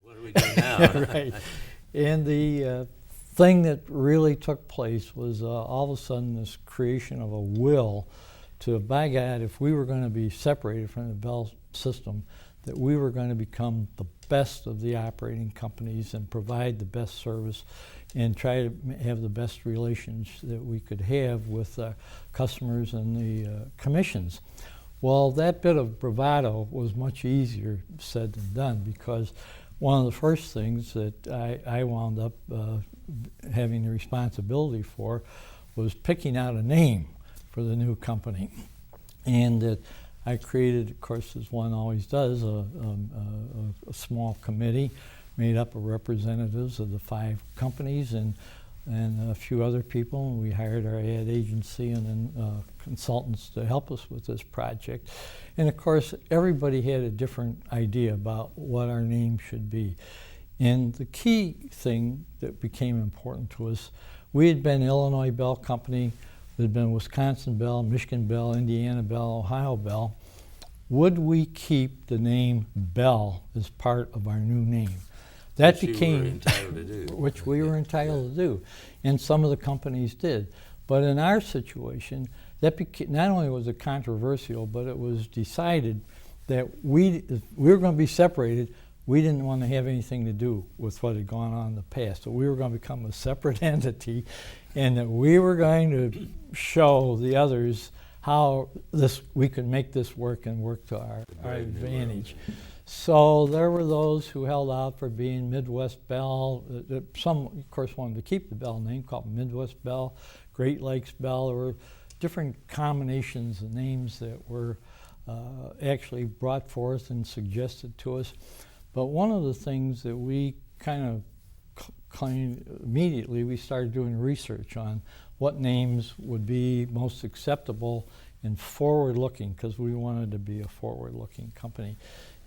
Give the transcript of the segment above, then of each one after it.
What do we do now? Right. And the thing that really took place was all of a sudden this creation of a will to, by God, if we were going to be separated from the Bell system, that we were going to become the best of the operating companies and provide the best service and try to have the best relations that we could have with customers and the commissions. Well, that bit of bravado was much easier said than done, because one of the first things that I wound up having the responsibility for was picking out a name for the new company. And that I created, of course, as one always does, a small committee made up of representatives of the 5 companies and a few other people. And we hired our ad agency and then consultants to help us with this project. And of course, everybody had a different idea about what our name should be. And the key thing that became important to us, we had been Illinois Bell Company, there had been Wisconsin Bell, Michigan Bell, Indiana Bell, Ohio Bell. Would we keep the name Bell as part of our new name? That became, you were entitled to do. which we were entitled to do, and some of the companies did. But in our situation, that became, not only was it controversial, but it was decided that if we were going to be separated. We didn't want to have anything to do with what had gone on in the past. So we were going to become a separate entity, and that we were going to show the others how we could make this work and work to our advantage. So there were those who held out for being Midwest Bell. Some, of course, wanted to keep the Bell name, called Midwest Bell, Great Lakes Bell. There were different combinations of names that were actually brought forth and suggested to us. But one of the things that we kind of claimed immediately, we started doing research on what names would be most acceptable and forward-looking, because we wanted to be a forward-looking company.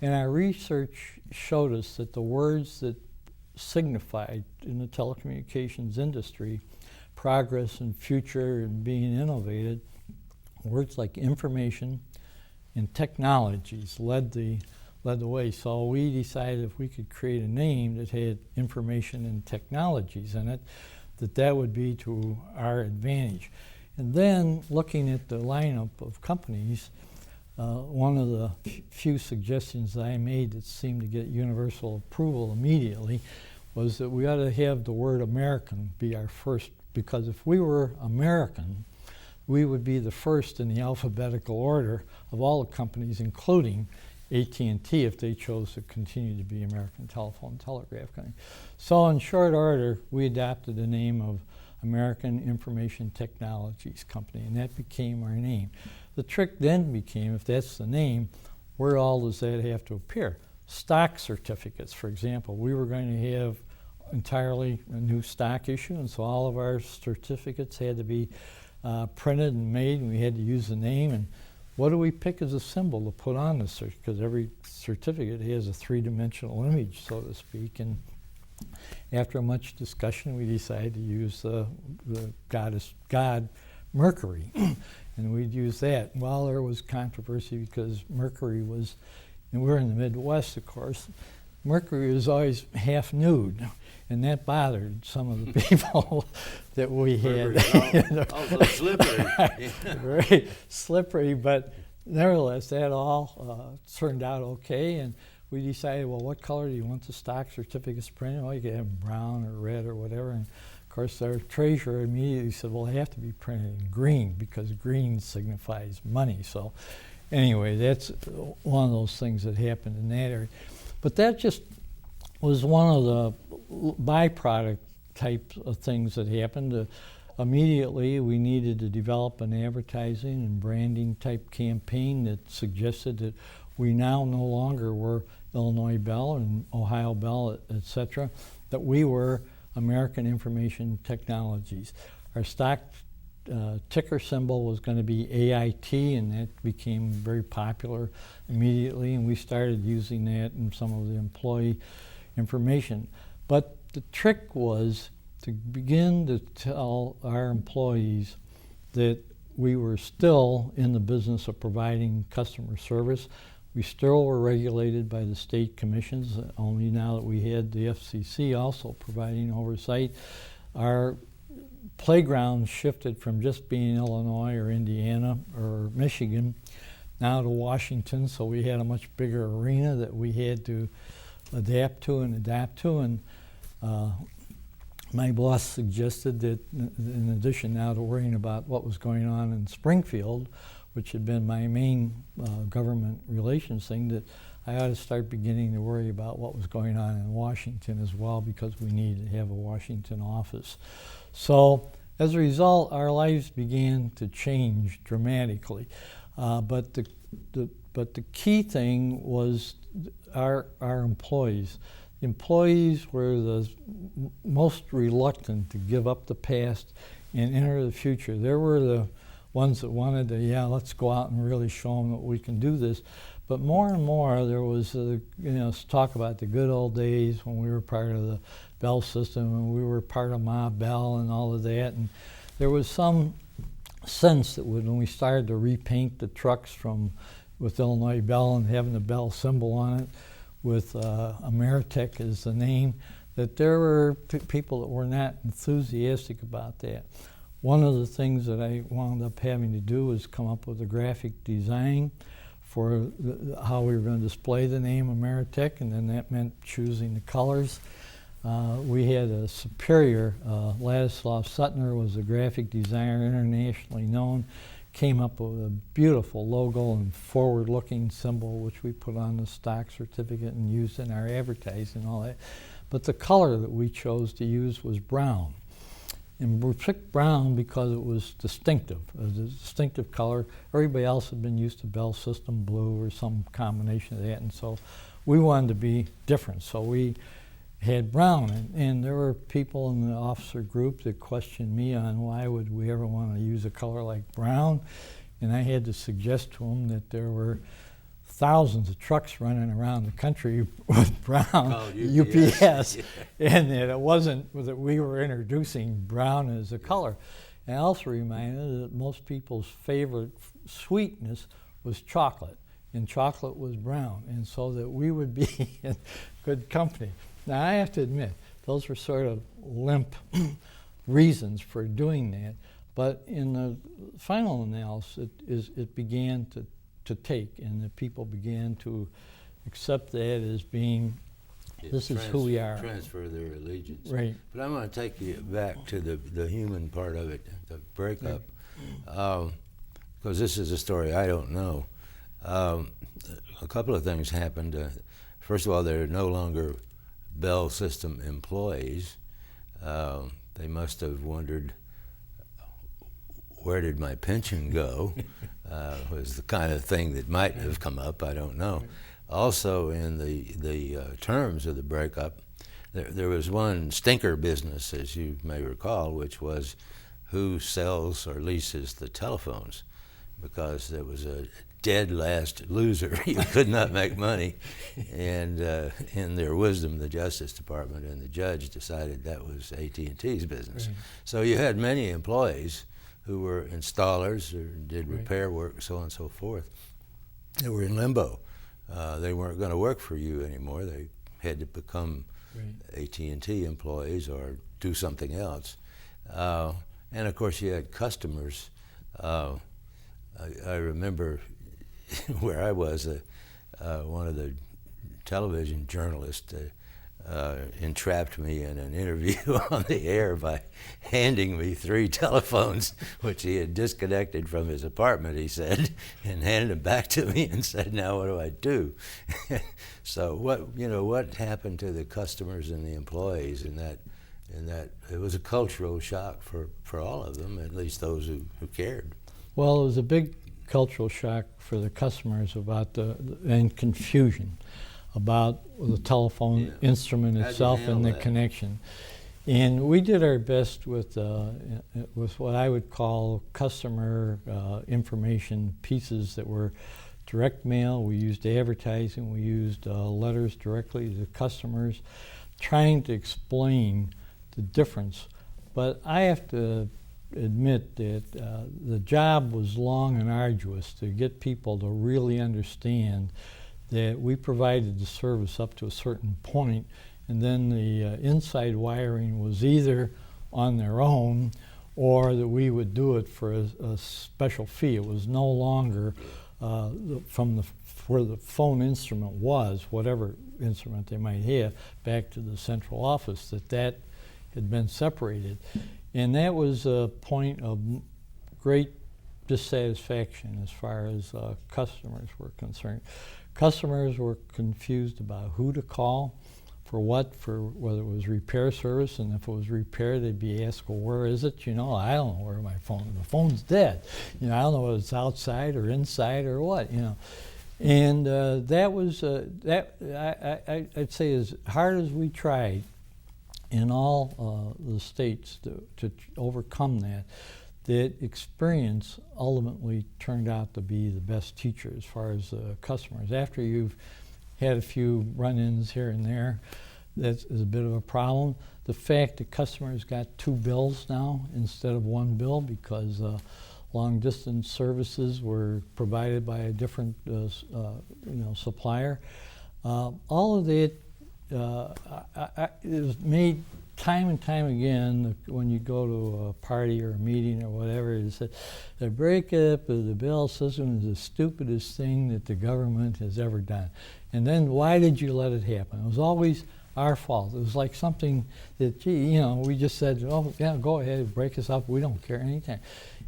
And our research showed us that the words that signified in the telecommunications industry progress and future and being innovated, words like information and technologies led the way. So we decided if we could create a name that had information and technologies in it, that would be to our advantage. And then looking at the lineup of companies, one of the few suggestions that I made that seemed to get universal approval immediately was that we ought to have the word American be our first, because if we were American, we would be the first in the alphabetical order of all the companies, including AT&T, if they chose to continue to be American Telephone and Telegraph Company. So in short order, we adopted the name of American Information Technologies Company, and that became our name. The trick then became, if that's the name, where all does that have to appear? Stock certificates, for example. We were going to have entirely a new stock issue, and so all of our certificates had to be printed and made, and we had to use the name. And what do we pick as a symbol to put on the certificate? Because every certificate has a 3-dimensional image, so to speak. And after much discussion, we decided to use the god Mercury, and we'd use that. Well, there was controversy because Mercury was, and we're in the Midwest, of course, Mercury was always half nude, and that bothered some of the people that we had. Also slippery. Right, slippery, but nevertheless, that all turned out okay, and we decided, well, what color do you want the stock certificates printed? Well, you could have brown or red or whatever, and of course our treasurer immediately said, well, they have to be printed in green because green signifies money. So anyway, that's one of those things that happened in that area. But that just was one of the byproduct type of things that happened. Immediately, we needed to develop an advertising and branding type campaign that suggested that we now no longer were Illinois Bell and Ohio Bell, et cetera, that we were American Information Technologies. Our stock ticker symbol was going to be AIT, and that became very popular immediately, and we started using that in some of the employee information. But the trick was to begin to tell our employees that we were still in the business of providing customer service. We still were regulated by the state commissions, only now that we had the FCC also providing oversight. Our playground shifted from just being Illinois or Indiana or Michigan now to Washington, so we had a much bigger arena that we had to adapt to. And my boss suggested that in addition now to worrying about what was going on in Springfield, which had been my main government relations thing, that I ought to start beginning to worry about what was going on in Washington as well, because we needed to have a Washington office. So as a result, our lives began to change dramatically. But the key thing was our employees. The employees were the most reluctant to give up the past and enter the future. There were the ones that wanted to, let's go out and really show them that we can do this. But more and more, there was, talk about the good old days when we were part of the Bell system and we were part of Ma Bell and all of that. And there was some sense that when we started to repaint the trucks with Illinois Bell and having the Bell symbol on it, with Ameritech as the name, that there were people that were not enthusiastic about that. One of the things that I wound up having to do was come up with a graphic design for how we were going to display the name Ameritech, and then that meant choosing the colors. We had a superior, Ladislav Suttner was a graphic designer, internationally known, came up with a beautiful logo and forward-looking symbol, which we put on the stock certificate and used in our advertising and all that. But the color that we chose to use was brown. And we picked brown because it was distinctive, a distinctive color. Everybody else had been used to Bell System blue or some combination of that, and so we wanted to be different. So we had brown, and there were people in the officer group that questioned me on why would we ever want to use a color like brown, and I had to suggest to them that there were thousands of trucks running around the country with brown UPS, and that it wasn't that we were introducing brown as a color. And I also reminded that most people's favorite sweetness was chocolate, and chocolate was brown, and so that we would be in good company. Now, I have to admit, those were sort of limp reasons for doing that, but in the final analysis, it began to take, and the people began to accept that as being, this is who we are. Transfer their allegiance. Right. But I'm going to take you back to the human part of it, the breakup, because this is a story I don't know. A couple of things happened. First of all, they're no longer Bell System employees. They must have wondered, where did my pension go? Was the kind of thing that might have come up, I don't know. Also, in the terms of the breakup, there was one stinker business, as you may recall, which was who sells or leases the telephones, because there was a dead last loser. You could not make money. And in their wisdom, the Justice Department and the judge decided that was AT&T's business. Right. So you had many employees who were installers or did repair work, so on and so forth. They were in limbo. They weren't going to work for you anymore. They had to become AT&T employees or do something else. And of course you had customers. I remember where I was, one of the television journalists entrapped me in an interview on the air by handing me 3 telephones, which he had disconnected from his apartment, he said, and handed them back to me and said, "Now what do I do?" So what happened to the customers and the employees in that it was a cultural shock for all of them, at least those who cared. Well, it was a big cultural shock for the customers about and confusion about the telephone instrument itself and the connection. And we did our best with what I would call customer information pieces that were direct mail. We used advertising. We used letters directly to customers, trying to explain the difference. But I have to admit that the job was long and arduous to get people to really understand that we provided the service up to a certain point, and then the inside wiring was either on their own or that we would do it for a special fee. It was no longer where the phone instrument was, whatever instrument they might have, back to the central office, that had been separated. And that was a point of great dissatisfaction as far as customers were concerned. Customers were confused about who to call, for whether it was repair service, and if it was repair, they'd be asked, well, where is it? I don't know where my phone is. The phone's dead. I don't know whether it's outside or inside or what, And that was, I'd say, as hard as we tried in all the states to overcome that experience ultimately turned out to be the best teacher as far as customers. After you've had a few run-ins here and there, that is a bit of a problem. The fact that customers got 2 bills now instead of 1 bill because long-distance services were provided by a different supplier. All of that it was made time and time again. When you go to a party or a meeting or whatever, it said the breakup of the bill system is the stupidest thing that the government has ever done. And then why did you let it happen? It was always our fault. It was like something that, we just said, oh, yeah, go ahead, break us up. We don't care anything.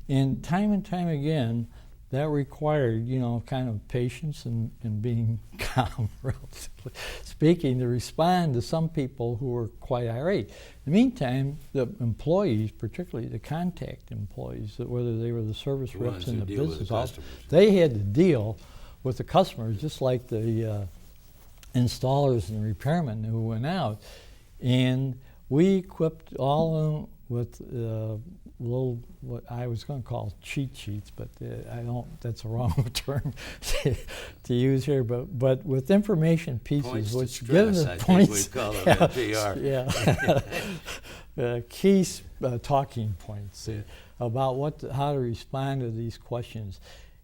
And time again, that required, kind of patience and being calm, relatively speaking, to respond to some people who were quite irate. In the meantime, the employees, particularly the contact employees, whether they were the service reps in the business office, they had to deal with the customers just like the installers and repairmen who went out. And we equipped all of them with little, what I was going to call cheat sheets, but that's a wrong term to use here, but with information pieces, points which give the points. We call them NPR. Key talking points about how to respond to these questions.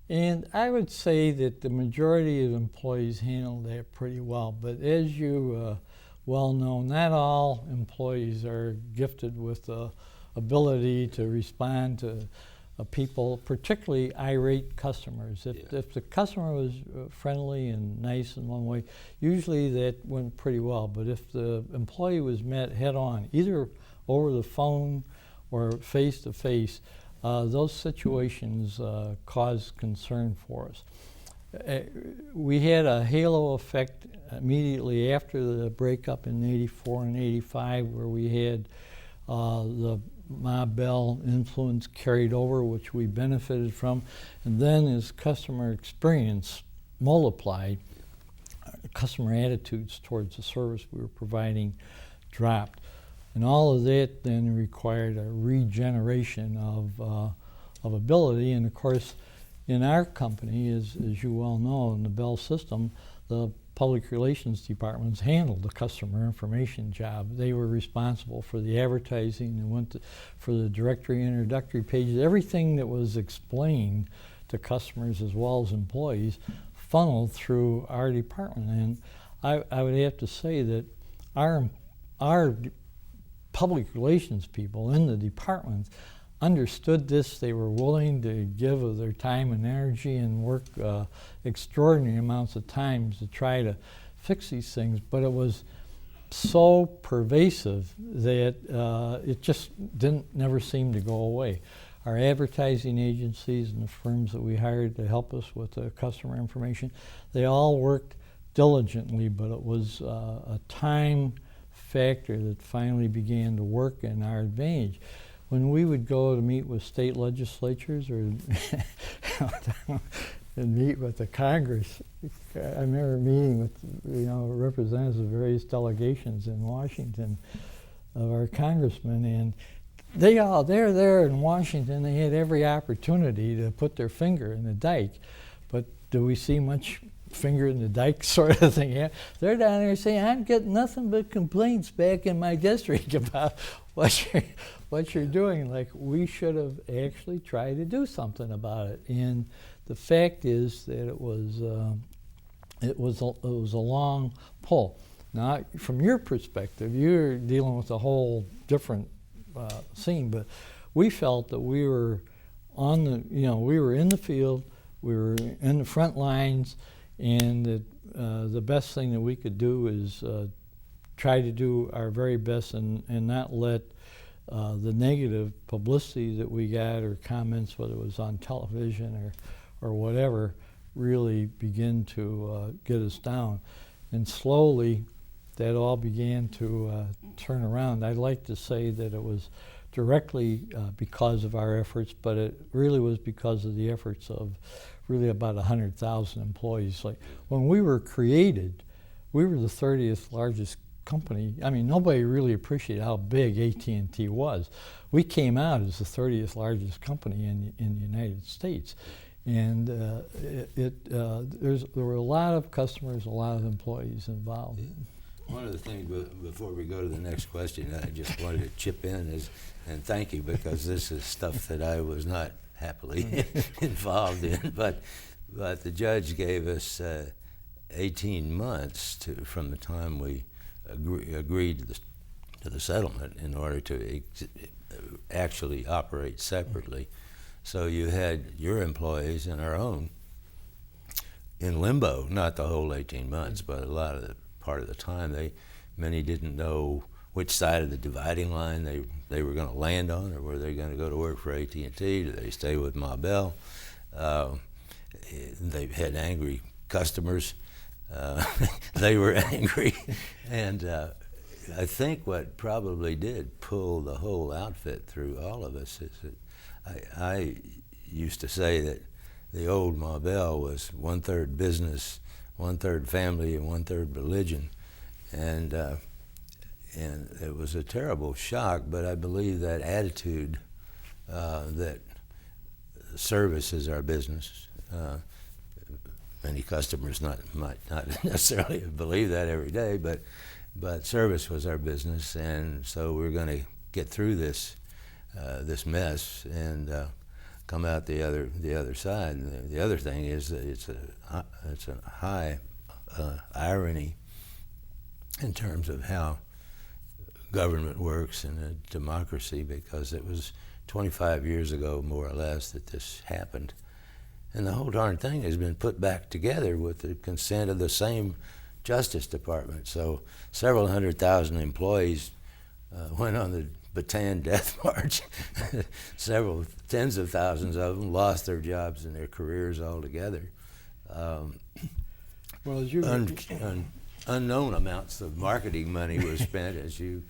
And I would say that the majority of employees handled that pretty well, but as you well know, not all employees are gifted with the ability to respond to people, particularly irate customers. If the customer was friendly and nice in one way, usually that went pretty well. But if the employee was met head on, either over the phone or face to face, those situations caused concern for us. We had a halo effect immediately after the breakup in '84 and '85, where we had the Ma Bell influence carried over, which we benefited from, and then as customer experience multiplied, customer attitudes towards the service we were providing dropped. And all of that then required a regeneration of ability. And of course, in our company, as you well know, in the Bell system, the public relations departments handled the customer information job. They were responsible for the advertising and for the directory introductory pages. Everything that was explained to customers as well as employees funneled through our department. And I would have to say that our public relations people in the department understood this. They were willing to give of their time and energy and work extraordinary amounts of time to try to fix these things, but it was so pervasive that it just never seemed to go away. Our advertising agencies and the firms that we hired to help us with the customer information, they all worked diligently, but it was a time factor that finally began to work in our advantage. When we would go to meet with state legislatures or and meet with the Congress, I remember meeting with representatives of various delegations in Washington of our congressmen, and they're there in Washington. They had every opportunity to put their finger in the dike, but do we see much finger in the dike sort of thing? Yeah, they're down there saying, I'm getting nothing but complaints back in my district about what you're doing. Like, we should have actually tried to do something about it. And the fact is that it was it was a long pull. Now, from your perspective, you're dealing with a whole different scene, but we felt that we were we were in the field, we were in the front lines, and that the best thing that we could do is try to do our very best and not let the negative publicity that we got or comments, whether it was on television or whatever, really begin to get us down. And slowly that all began to turn around. I'd like to say that it was directly because of our efforts, but it really was because of the efforts of really about 100,000 employees. Like when we were created, we were the 30th largest company. I mean, nobody really appreciated how big AT&T was. We came out as the 30th largest company in the United States. And there were a lot of customers, a lot of employees involved. One of the things, before we go to the next question, I just wanted to chip in and thank you, because this is stuff that I was not happily involved in. But the judge gave us 18 months from the time we agreed to the settlement in order to actually operate separately. So you had your employees and our own in limbo, not the whole 18 months, but a lot of the part of the time. Many didn't know which side of the dividing line they were going to land on, or were they going to go to work for AT&T? Did they stay with Ma Bell? They had angry customers. They were angry. And I think what probably did pull the whole outfit through all of us is that I used to say that the old Ma Bell was 1/3 business, 1/3 family, and 1/3 religion. And it was a terrible shock, but I believe that attitude that service is our business. Many customers might not necessarily believe that every day, but service was our business, and so we're going to get through this mess and come out the other side. And the other thing is that it's a high irony in terms of how government works in a democracy, because it was 25 years ago, more or less, that this happened. And the whole darn thing has been put back together with the consent of the same Justice Department. So several 100,000 employees went on the Bataan Death March. Several tens of thousands of them lost their jobs and their careers altogether. Well, as you unknown amounts of marketing money was spent, as you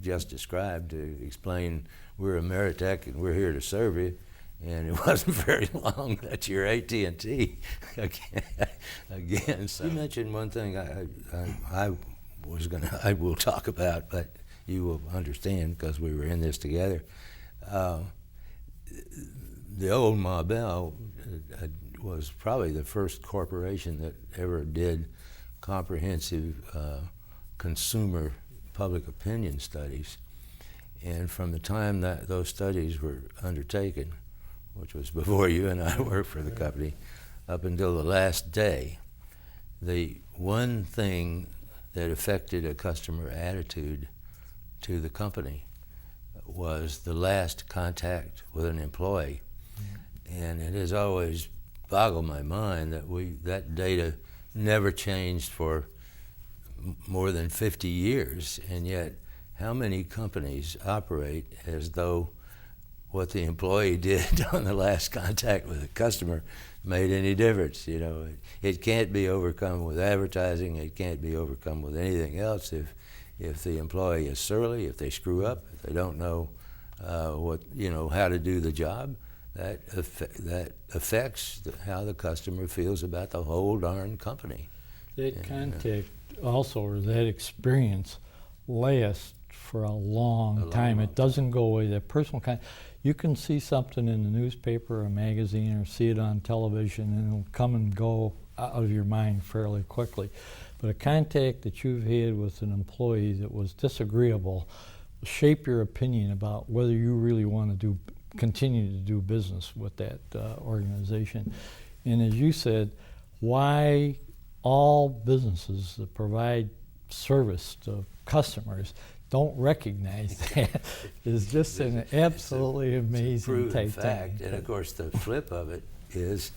just described, to explain we're Ameritech and we're here to serve you. And it wasn't very long that you're AT&T again. So you mentioned one thing I will talk about, but you will understand because we were in this together. The old Ma Bell was probably the first corporation that ever did comprehensive consumer public opinion studies. And from the time that those studies were undertaken, which was before you and I worked for the company, up until the last day, the one thing that affected a customer attitude to the company was the last contact with an employee. And it has always boggled my mind that that data never changed for more than 50 years, and yet how many companies operate as though what the employee did on the last contact with the customer made any difference? You know, it can't be overcome with advertising. It can't be overcome with anything else. If the employee is surly, if they screw up, if they don't know how to do the job, that affects how the customer feels about the whole darn company. That contact also, or that experience, lasts for a long time. It doesn't go away. That personal contact. You can see something in the newspaper or magazine or see it on television, and it'll come and go out of your mind fairly quickly. But a contact that you've had with an employee that was disagreeable will shape your opinion about whether you really want to continue to do business with that organization. And as you said, why all businesses that provide service to customers don't recognize that is just an absolutely amazing proven type fact. thing. And of course, the flip of it is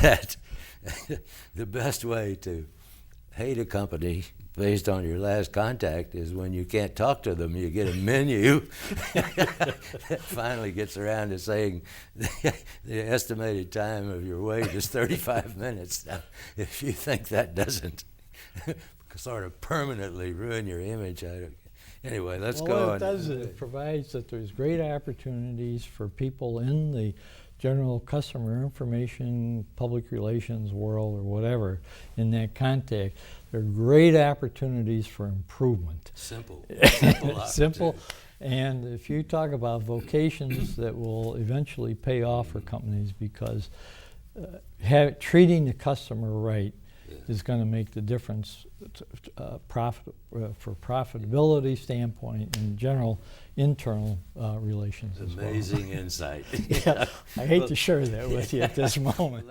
that the best way to hate a company based on your last contact is when you can't talk to them. You get a menu that finally gets around to saying the estimated time of your wait is 35 minutes. Now, if you think that doesn't sort of permanently ruin your image, anyway, let's go on. What it does is it provides that there's great opportunities for people in the general customer information, public relations world, or whatever, in that context. There are great opportunities for improvement. Simple. Simple. And if you talk about vocations that will eventually pay off for companies, because treating the customer right is going to make the difference for profitability standpoint and general internal relations as well. Amazing insight. Yeah, I hate to share that with you at this moment.